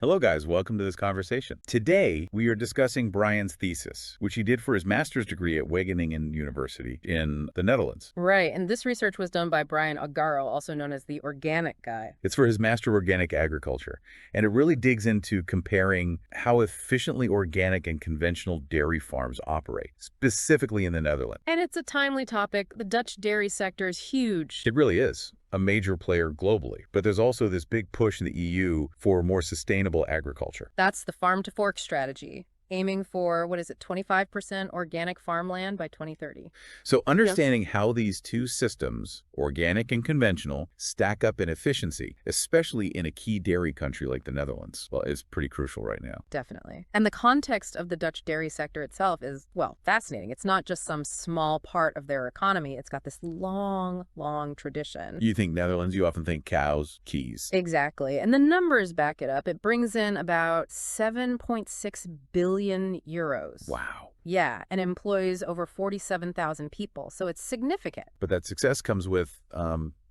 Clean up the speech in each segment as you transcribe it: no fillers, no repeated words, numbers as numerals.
Hello, guys. Welcome to this conversation. Today, we are discussing Brian's thesis, which he did for his master's degree at Wageningen University in the Netherlands. Right, and this research was done by Brian Agaro, also known as the organic guy. It's for his Master of Organic Agriculture, and it really digs into comparing how efficiently organic and conventional dairy farms operate, specifically in the Netherlands. And it's a timely topic. The Dutch dairy sector is huge. It really is a major player globally, but there's also this big push in the EU for more sustainable agriculture. That's the farm to fork strategy, aiming for, 25% organic farmland by 2030. So understanding how these two systems, organic and conventional, stack up in efficiency, especially in a key dairy country like the Netherlands, well, is pretty crucial right now. Definitely. And the context of the Dutch dairy sector itself is, fascinating. It's not just some small part of their economy. It's got this long, long tradition. You think Netherlands, you often think cows, keys. Exactly. And the numbers back it up. It brings in about 7.6 billion euros. Wow. Yeah, and employs over 47,000 people. So it's significant. But that success comes with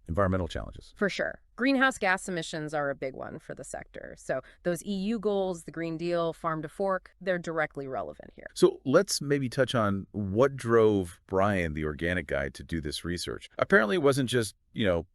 environmental challenges. For sure. Greenhouse gas emissions are a big one for the sector. So those EU goals, the Green Deal, farm to fork, they're directly relevant here. So let's maybe touch on what drove Brian, the organic guy, to do this research. Apparently it wasn't just,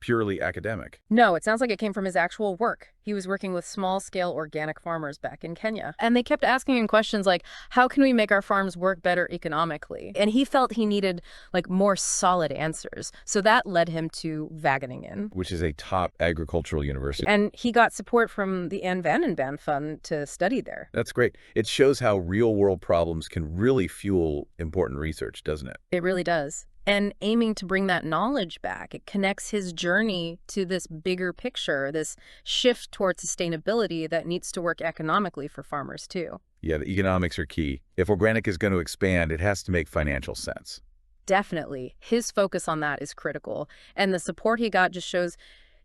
purely academic. No, it sounds like it came from his actual work. He was working with small-scale organic farmers back in Kenya. And they kept asking him questions like, how can we make our farms work better economically? And he felt he needed, more solid answers. So that led him to Wageningen, Which is a top agricultural university. and he got support from the Anne Vandenband Fund to study there. That's great. It shows how real-world problems can really fuel important research, doesn't it? It really does. And aiming to bring that knowledge back, it connects his journey to this bigger picture, this shift towards sustainability that needs to work economically for farmers too. Yeah, the economics are key. If organic is going to expand, it has to make financial sense. Definitely. His focus on that is critical. And the support he got just shows,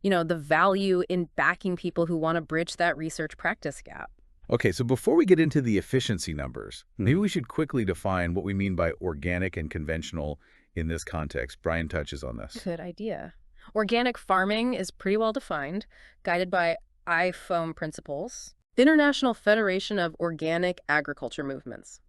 the value in backing people who want to bridge that research practice gap. Okay, so before we get into the efficiency numbers, maybe we should quickly define what we mean by organic and conventional in this context. Brian touches on this. Good idea. Organic farming is pretty well defined, guided by IFOAM principles, the International Federation of Organic Agriculture Movements.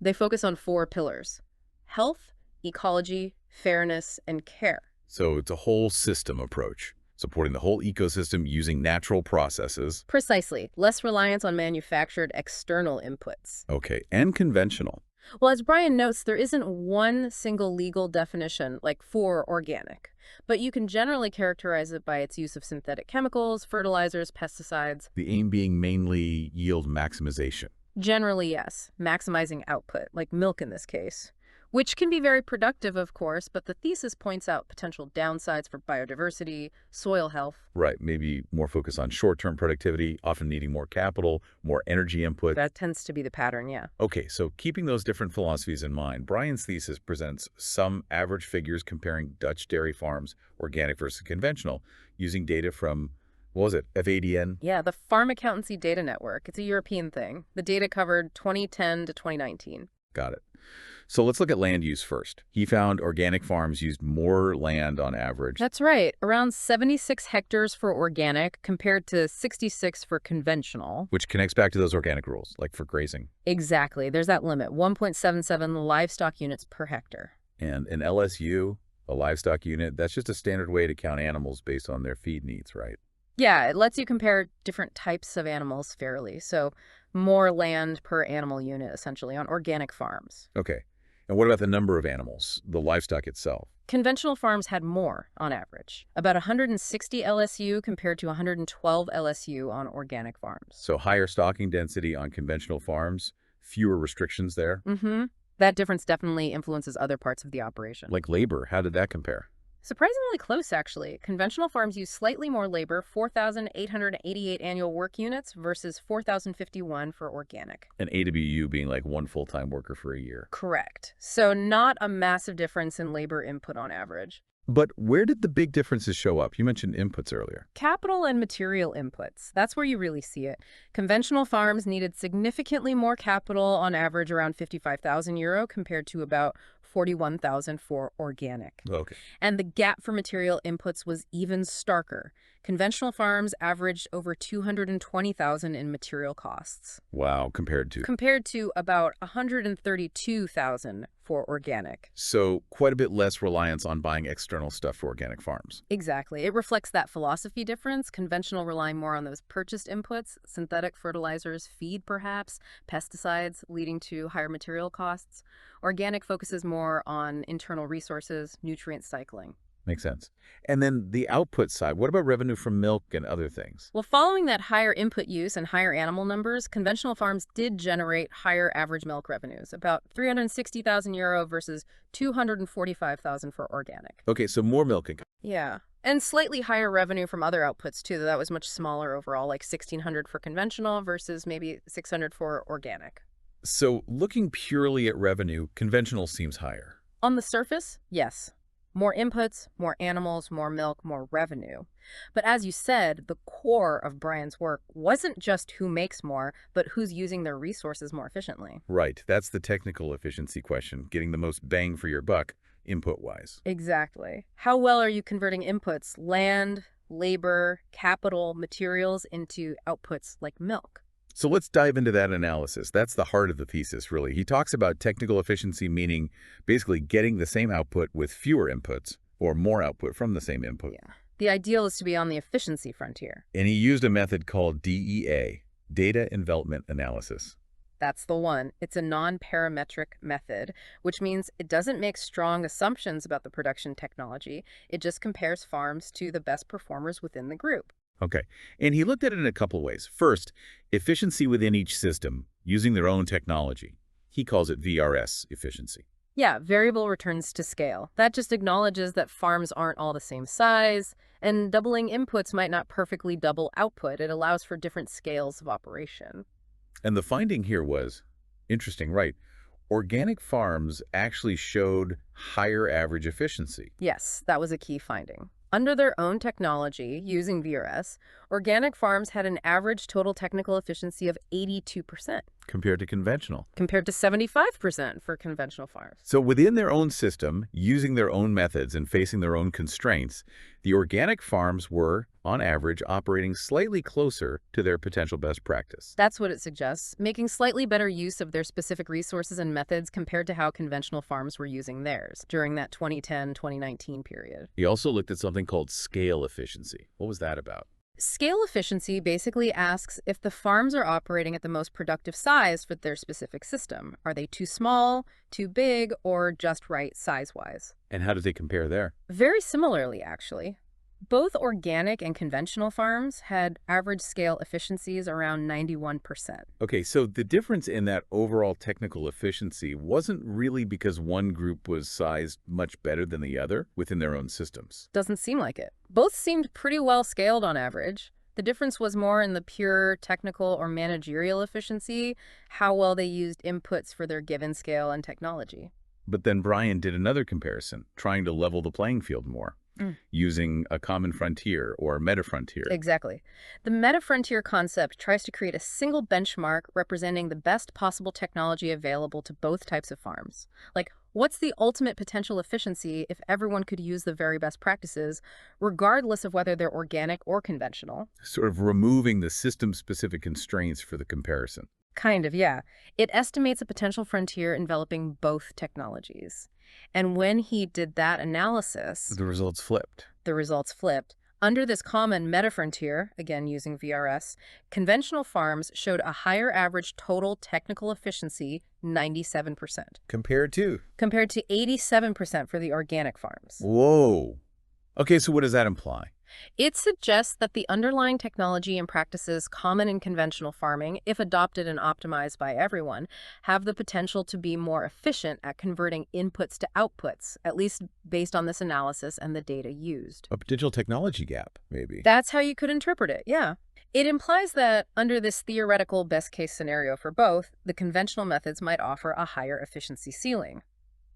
They focus on 4 pillars: health, ecology, fairness, and care. So it's a whole system approach, supporting the whole ecosystem using natural processes. Precisely. Less reliance on manufactured external inputs. Okay, and conventional. Well, as Brian notes, there isn't one single legal definition, for organic, but you can generally characterize it by its use of synthetic chemicals, fertilizers, pesticides. The aim being mainly yield maximization. Generally, yes, maximizing output, like milk in this case, which can be very productive, of course, but the thesis points out potential downsides for biodiversity, soil health. Right, maybe more focus on short-term productivity, often needing more capital, more energy input. That tends to be the pattern, yeah. Okay, so keeping those different philosophies in mind, Brian's thesis presents some average figures comparing Dutch dairy farms, organic versus conventional, using data from, what was it, FADN? Yeah, the Farm Accountancy Data Network. It's a European thing. The data covered 2010 to 2019. Got it. So let's look at land use first. He found organic farms used more land on average. That's right. Around 76 hectares for organic compared to 66 for conventional. Which connects back to those organic rules, like for grazing. Exactly. There's that limit, 1.77 livestock units per hectare. And an LSU, a livestock unit, that's just a standard way to count animals based on their feed needs, right? Yeah, it lets you compare different types of animals fairly. So more land per animal unit, essentially, on organic farms. Okay. And what about the number of animals, the livestock itself? Conventional farms had more on average, about 160 LSU compared to 112 LSU on organic farms. So higher stocking density on conventional farms, fewer restrictions there. Mm-hmm. That difference definitely influences other parts of the operation. Like labor, how did that compare? Surprisingly close, actually. Conventional farms use slightly more labor, 4,888 annual work units versus 4,051 for organic. An AWU being like one full-time worker for a year. Correct. So not a massive difference in labor input on average. But where did the big differences show up? You mentioned inputs earlier. Capital and material inputs. That's where you really see it. Conventional farms needed significantly more capital, on average around 55,000 euro compared to about 41,000 for organic. Okay. And the gap for material inputs was even starker. Conventional farms averaged over $220,000 in material costs, Wow, compared to. compared to about $132,000 for organic. So quite a bit less reliance on buying external stuff for organic farms. Exactly. It reflects that philosophy difference, conventional relying more on those purchased inputs, synthetic fertilizers, feed perhaps, pesticides leading to higher material costs. Organic focuses more on internal resources, nutrient cycling. Makes sense. And then the output side, what about revenue from milk and other things? Well, following that higher input use and higher animal numbers, conventional farms did generate higher average milk revenues, about €360,000 versus 245,000 for organic. Okay, so more milk income. Yeah. And slightly higher revenue from other outputs too, though that was much smaller overall, like 1,600 for conventional versus maybe 600 for organic. So looking purely at revenue, conventional seems higher. On the surface, yes. More inputs, more animals, more milk, more revenue. But as you said, the core of Brian's work wasn't just who makes more, but who's using their resources more efficiently. Right, that's the technical efficiency question, getting the most bang for your buck, input-wise. Exactly. How well are you converting inputs, land, labor, capital, materials, into outputs like milk? So let's dive into that analysis. That's the heart of the thesis, really. He talks about technical efficiency, meaning basically getting the same output with fewer inputs, or more output from the same input. Yeah. The ideal is to be on the efficiency frontier. And he used a method called DEA, Data Envelopment Analysis. That's the one. It's a non-parametric method, which means it doesn't make strong assumptions about the production technology. It just compares farms to the best performers within the group. Okay, and he looked at it in a couple ways. First, efficiency within each system, using their own technology. He calls it VRS efficiency. Yeah, variable returns to scale. That just acknowledges that farms aren't all the same size, and doubling inputs might not perfectly double output. It allows for different scales of operation. And the finding here was, interesting, right? Organic farms actually showed higher average efficiency. Yes, that was a key finding. Under their own technology, using VRS, organic farms had an average total technical efficiency of 82%, Compared to conventional. compared to 75% for conventional farms. So within their own system, using their own methods and facing their own constraints, the organic farms were, on average, operating slightly closer to their potential best practice. That's what it suggests, making slightly better use of their specific resources and methods compared to how conventional farms were using theirs during that 2010-2019 period. He also looked at something called scale efficiency. What was that about? Scale efficiency basically asks if the farms are operating at the most productive size for their specific system. Are they too small, too big, or just right size-wise? And how did they compare there? Very similarly, actually. Both organic and conventional farms had average scale efficiencies around 91%. Okay, so the difference in that overall technical efficiency wasn't really because one group was sized much better than the other within their own systems. Doesn't seem like it. Both seemed pretty well scaled on average. The difference was more in the pure technical or managerial efficiency, how well they used inputs for their given scale and technology. But then Brian did another comparison, trying to level the playing field more, using a common frontier or meta-frontier. Exactly. The meta-frontier concept tries to create a single benchmark representing the best possible technology available to both types of farms. Like, what's the ultimate potential efficiency if everyone could use the very best practices, regardless of whether they're organic or conventional? Sort of removing the system-specific constraints for the comparison. Kind of, yeah. It estimates a potential frontier enveloping both technologies. And when he did that analysis, The results flipped. the results flipped. Under this common meta-frontier, again using VRS, conventional farms showed a higher average total technical efficiency, 97%, Compared to? compared to 87% for the organic farms. Whoa. Okay, so what does that imply? It suggests that the underlying technology and practices common in conventional farming, if adopted and optimized by everyone, have the potential to be more efficient at converting inputs to outputs, at least based on this analysis and the data used. A potential technology gap, maybe. That's how you could interpret it, yeah. It implies that under this theoretical best-case scenario for both, the conventional methods might offer a higher efficiency ceiling.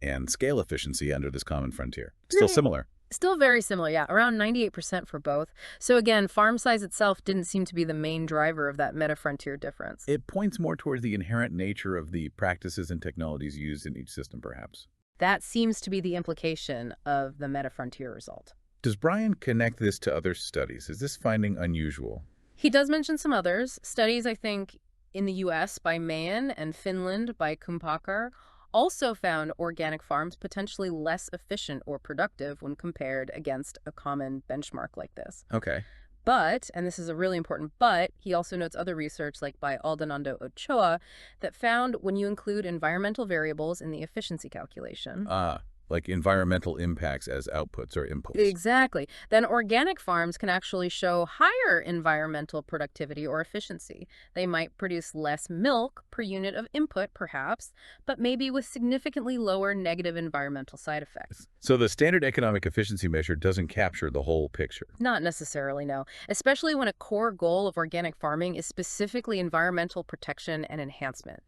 And scale efficiency under this common frontier. Still similar. Still very similar, yeah, around 98% for both. So again, farm size itself didn't seem to be the main driver of that meta-frontier difference. It points more towards the inherent nature of the practices and technologies used in each system, perhaps. That seems to be the implication of the meta-frontier result. Does Brian connect this to other studies? Is this finding unusual? He does mention some others. Studies, I think, in the US by Mahan and Finland by Kumpakar also found organic farms potentially less efficient or productive when compared against a common benchmark like this. Okay. But, and this is a really important but, he also notes other research like by Aldonando Ochoa that found when you include environmental variables in the efficiency calculation. Like environmental impacts as outputs or inputs. Exactly. Then organic farms can actually show higher environmental productivity or efficiency. They might produce less milk per unit of input, perhaps, but maybe with significantly lower negative environmental side effects. So the standard economic efficiency measure doesn't capture the whole picture. Not necessarily, no. Especially when a core goal of organic farming is specifically environmental protection and enhancement.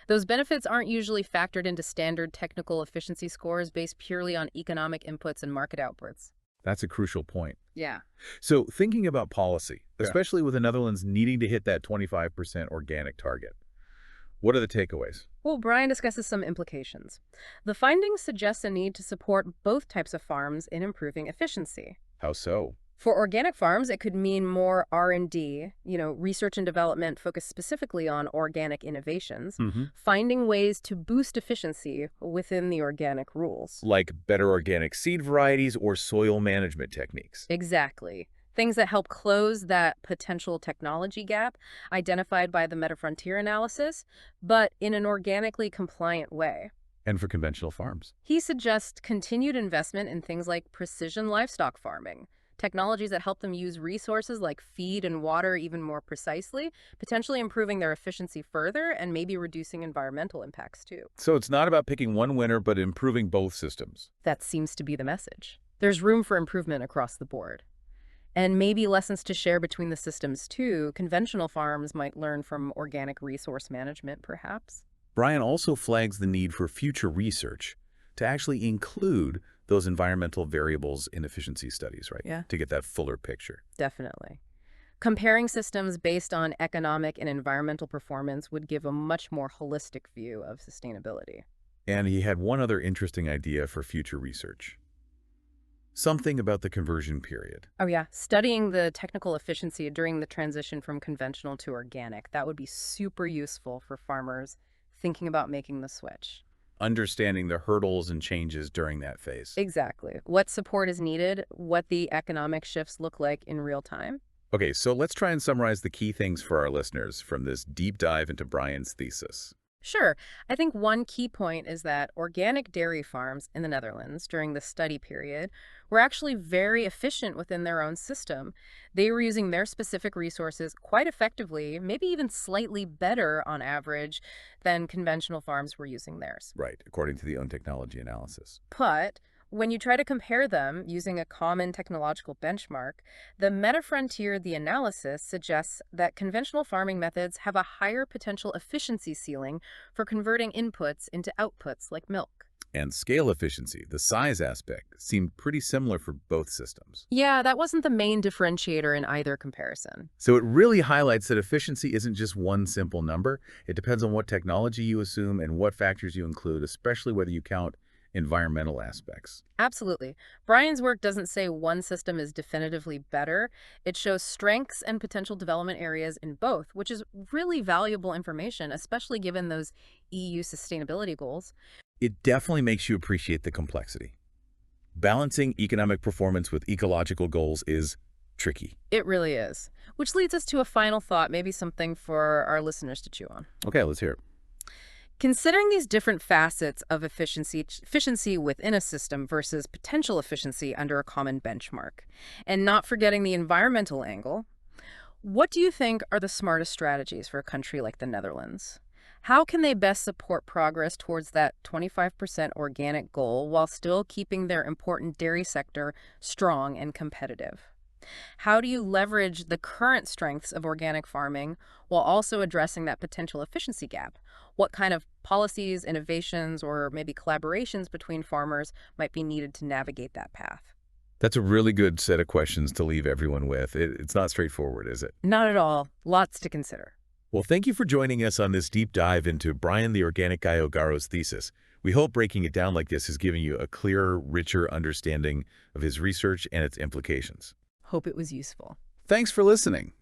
Those benefits aren't usually factored into standard technical efficiency scores based purely on economic inputs and market outputs. That's a crucial point. Yeah. So thinking about policy, Yeah. especially with the Netherlands needing to hit that 25% organic target, what are the takeaways? Well, Brian discusses some implications. The findings suggest a need to support both types of farms in improving efficiency. How so? For organic farms, it could mean more R&D, research and development focused specifically on organic innovations, finding ways to boost efficiency within the organic rules. Like better organic seed varieties or soil management techniques. Exactly. Things that help close that potential technology gap identified by the Meta-Frontier analysis, but in an organically compliant way. And for conventional farms. He suggests continued investment in things like precision livestock farming, technologies that help them use resources like feed and water even more precisely, potentially improving their efficiency further and maybe reducing environmental impacts too. So it's not about picking one winner, but improving both systems. That seems to be the message. There's room for improvement across the board. And maybe lessons to share between the systems too. Conventional farms might learn from organic resource management, perhaps. Brian also flags the need for future research to actually include those environmental variables in efficiency studies, right? Yeah. To get that fuller picture. Definitely. Comparing systems based on economic and environmental performance would give a much more holistic view of sustainability. And he had one other interesting idea for future research. Something about the conversion period. Oh yeah, studying the technical efficiency during the transition from conventional to organic. That would be super useful for farmers thinking about making the switch. Understanding the hurdles and changes during that phase. Exactly. What support is needed, what the economic shifts look like in real time. Okay, so let's try and summarize the key things for our listeners from this deep dive into Brian's thesis. Sure. I think one key point is that organic dairy farms in the Netherlands during the study period were actually very efficient within their own system. They were using their specific resources quite effectively, maybe even slightly better on average than conventional farms were using theirs. Right, according to the own technology analysis. But when you try to compare them using a common technological benchmark, the Meta-Frontier, the analysis, suggests that conventional farming methods have a higher potential efficiency ceiling for converting inputs into outputs like milk. And scale efficiency, the size aspect, seemed pretty similar for both systems. Yeah, that wasn't the main differentiator in either comparison. So it really highlights that efficiency isn't just one simple number. It depends on what technology you assume and what factors you include, especially whether you count environmental aspects. Absolutely. Brian's work doesn't say one system is definitively better. It shows strengths and potential development areas in both, which is really valuable information, especially given those EU sustainability goals. It definitely makes you appreciate the complexity. Balancing economic performance with ecological goals is tricky. It really is. Which leads us to a final thought, maybe something for our listeners to chew on. Okay, let's hear it. Considering these different facets of efficiency within a system versus potential efficiency under a common benchmark, and not forgetting the environmental angle, what do you think are the smartest strategies for a country like the Netherlands? How can they best support progress towards that 25% organic goal while still keeping their important dairy sector strong and competitive? How do you leverage the current strengths of organic farming while also addressing that potential efficiency gap? What kind of policies, innovations, or maybe collaborations between farmers might be needed to navigate that path? That's a really good set of questions to leave everyone with. It's not straightforward, is it? Not at all. Lots to consider. Well, thank you for joining us on this deep dive into Brian the Organic Guy O'Garo's thesis. We hope breaking it down like this has given you a clearer, richer understanding of his research and its implications. Hope it was useful. Thanks for listening.